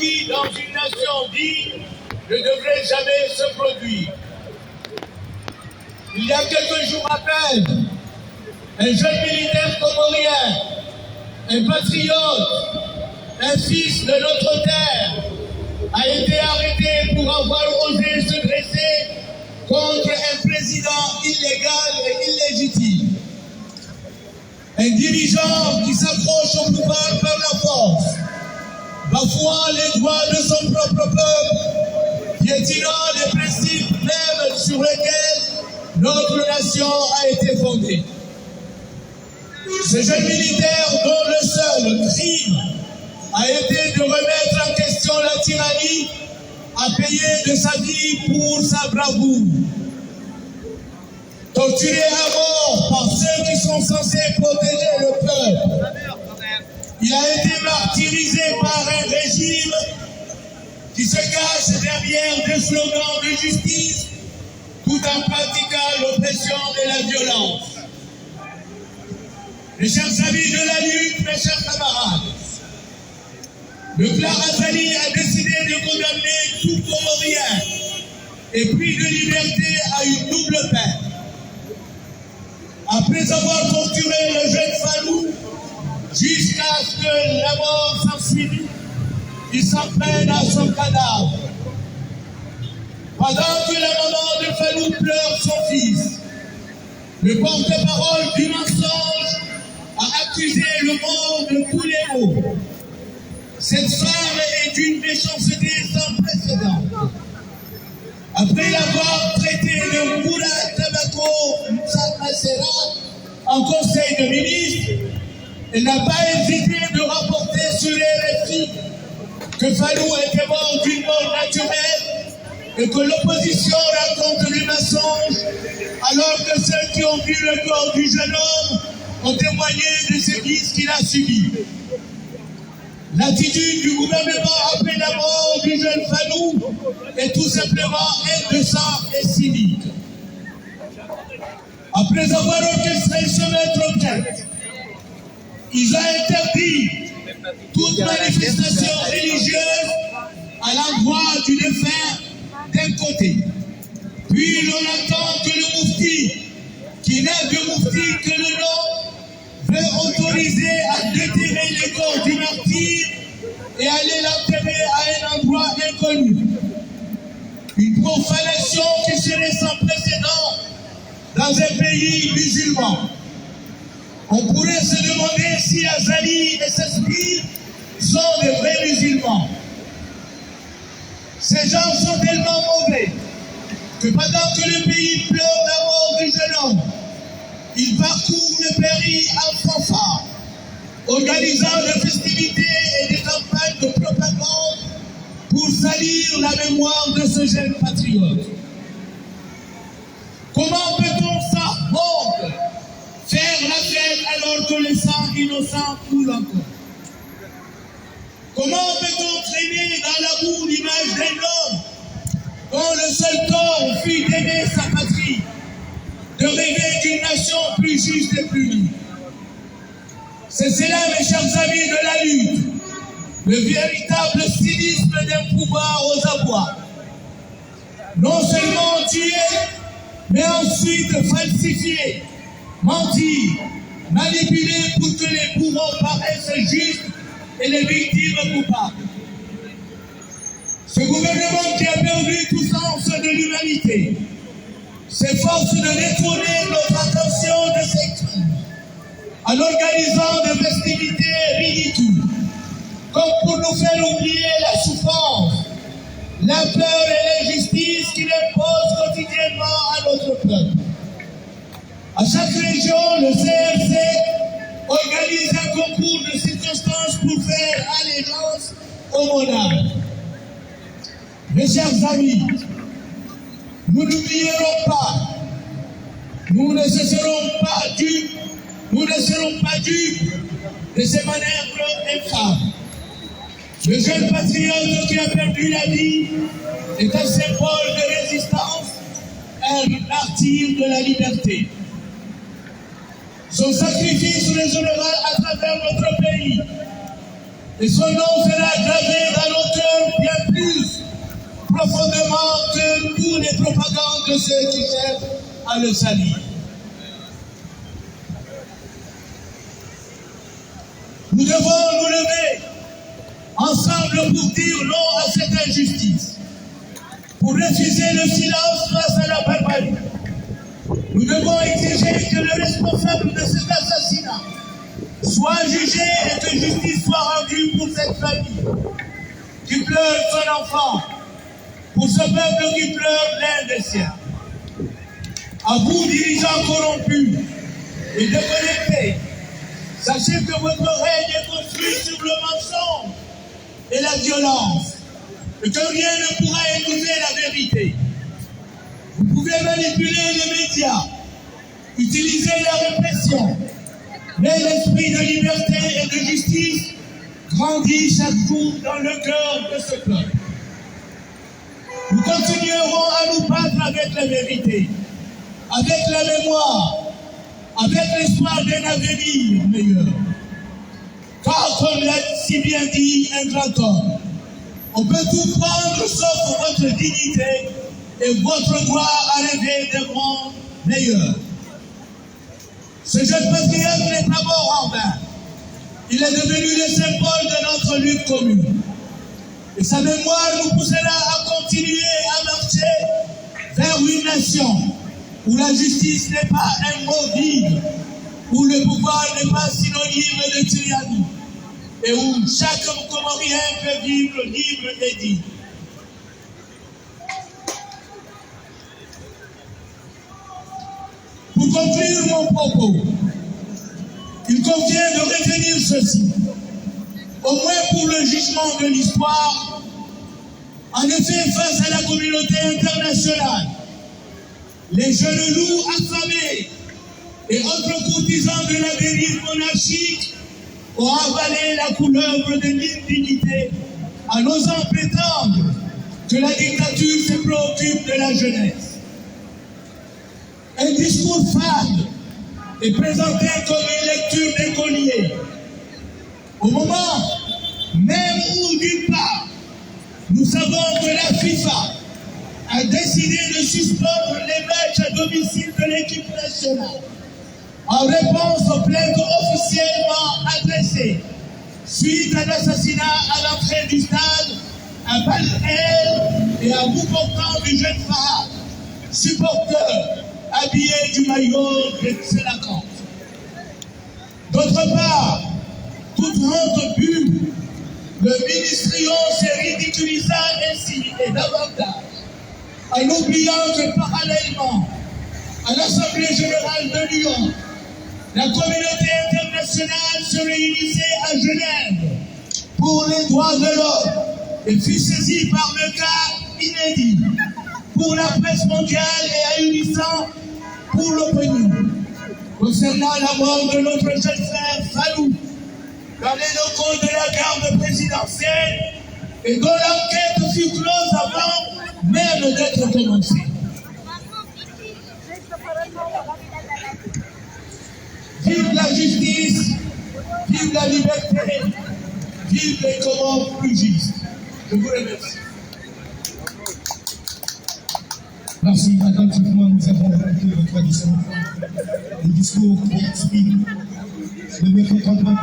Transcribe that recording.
qui, dans une nation digne, ne devrait jamais se produire. Il y a quelques jours à peine, un jeune militaire comorien, un patriote, un fils de notre terre, a été arrêté pour avoir osé se dresser contre un président illégal et illégitime. Un dirigeant qui s'accroche au pouvoir par la force, bafouant les droits de son propre peuple, piétinant les principes mêmes sur lesquels notre nation a été fondée. Ce jeune militaire dont le seul crime a été de remettre en question la tyrannie a payé de sa vie pour sa bravoure. Torturé à mort par ceux qui sont censés protéger le peuple, il a été martyrisé par un régime qui se cache derrière des slogans de justice tout en pratiquant l'oppression et la violence. Mes chers amis de la lutte, mes chers camarades, le clan Azali a décidé de condamner tout Comorien et pris de liberté à une double peine. Après avoir torturé le jeune Fallou jusqu'à ce que la mort s'ensuive, il s'en prenne à son cadavre. Pendant que la maman de Fallou pleure son fils, le porte-parole du mensonge a accusé le monde de tous les maux. Cette femme est d'une méchanceté sans précédent. Après l'avoir traité de Moula Tabaco Moussa en conseil de ministre, elle n'a pas hésité de rapporter sur les récits que Fallou était mort d'une mort naturelle et que l'opposition raconte des mensonges, alors que ceux qui ont vu le corps du jeune homme ont témoigné de ce qu'il a subi. L'attitude du gouvernement après la mort du jeune Fallou est tout simplement indécente et cynique. Après avoir orchestré ce maître en tête, ils ont interdit toute manifestation religieuse à l'endroit du défunt d'un côté. Puis l'on attend que le moufti, qui n'a de moufti que le nom, veut autoriser à déterrer les corps du martyr et aller l'enterrer à un endroit inconnu. Une profanation qui serait sans précédent dans un pays musulman. On pourrait se demander si Azali et ses filles sont des vrais musulmans. Ces gens sont tellement mauvais que pendant que le pays pleure la mort du jeune homme, ils parcourent le pays en fanfare, organisant des festivités et des campagnes de propagande pour salir la mémoire de ce jeune patriote. Comment peut-on sans honte faire la fête alors que le sang innocent coule encore? Comment peut-on traîner dans la boue l'image d'un homme dont le seul tort fut d'aimer sa patrie, de rêver d'une nation plus juste et plus libre? C'est cela, mes chers amis de la lutte, le véritable cynisme d'un pouvoir aux abois. Non seulement tuer, mais ensuite falsifier, mentir, manipuler pour que les bourreaux paraissent justes et les victimes coupables. Ce gouvernement qui a perdu tout sens de l'humanité s'efforce de détourner notre attention de ses crimes en organisant des festivités ridicules, comme pour nous faire oublier la souffrance, la peur et l'injustice qu'il impose quotidiennement à notre peuple. À chaque région, le CRC organise un concours de circonstances pour faire allégeance au monarque. Mes chers amis, nous n'oublierons pas, nous ne serons pas dupes de ces manœuvres infâmes. Le jeune patriote qui a perdu la vie est un symbole de résistance, un martyr de la liberté. Son sacrifice résonnera à travers notre pays et son nom sera gravé dans nos cœurs de ceux qui cherchent à le salir. Nous devons nous lever ensemble pour dire non à cette injustice, pour refuser le silence face à la barbarie. Nous devons exiger que le responsable de cet assassinat soit jugé et que justice soit rendue pour cette famille qui pleure son enfant, pour ce peuple qui pleure l'un des siens. À vous, dirigeants corrompus et déconnectés, sachez que votre règne est construit sur le mensonge et la violence, et que rien ne pourra étouffer la vérité. Vous pouvez manipuler les médias, utiliser la répression, mais l'esprit de liberté et de justice grandit chaque jour dans le cœur de ce peuple. Nous continuerons à nous battre avec la vérité, avec la mémoire, avec l'espoir d'un avenir meilleur. Car comme l'a si bien dit un grand homme, on peut tout prendre sauf votre dignité et votre droit à rêver d'un monde meilleur. Ce jeune patriote n'est pas mort en vain. Il est devenu le symbole de notre lutte commune. Et sa mémoire nous poussera à continuer à marcher vers une nation où la justice n'est pas un mot vide, où le pouvoir n'est pas synonyme de tyrannie, et où chaque Comorien peut vivre libre et digne. Pour conclure mon propos, il convient de retenir ceci, au moins pour le jugement de l'histoire. En effet, face à la communauté internationale, les jeunes loups affamés et autres courtisans de la dérive monarchique ont avalé la couleuvre de l'indignité en osant prétendre que la dictature se préoccupe de la jeunesse. Un discours fade est présenté comme une lecture d'écolier. Au moment même où, d'une part, nous savons que la FIFA a décidé de suspendre les matchs à domicile de l'équipe nationale en réponse aux plaintes officiellement adressées suite à l'assassinat à l'entrée du stade à Balles et à bout portant du jeune Farah, supporter habillé du maillot de Selakant. D'autre part, toute honte bue, le ministrion se ridiculisa ainsi et davantage, en oubliant que parallèlement à l'Assemblée générale de Lyon, la communauté internationale se réunissait à Genève pour les droits de l'homme et fut saisie par le cas inédit pour la presse mondiale et ahurissant pour l'opinion concernant la mort de notre jeune frère Fallou dans les locaux de la garde présidentielle et dont l'enquête fut close avant même d'être commencée. Vive la justice, vive la liberté, vive les Comores plus justes. Je vous remercie. Merci. Attentivement, nous avons écouté votre tradition, un discours qui exprime le mécontentement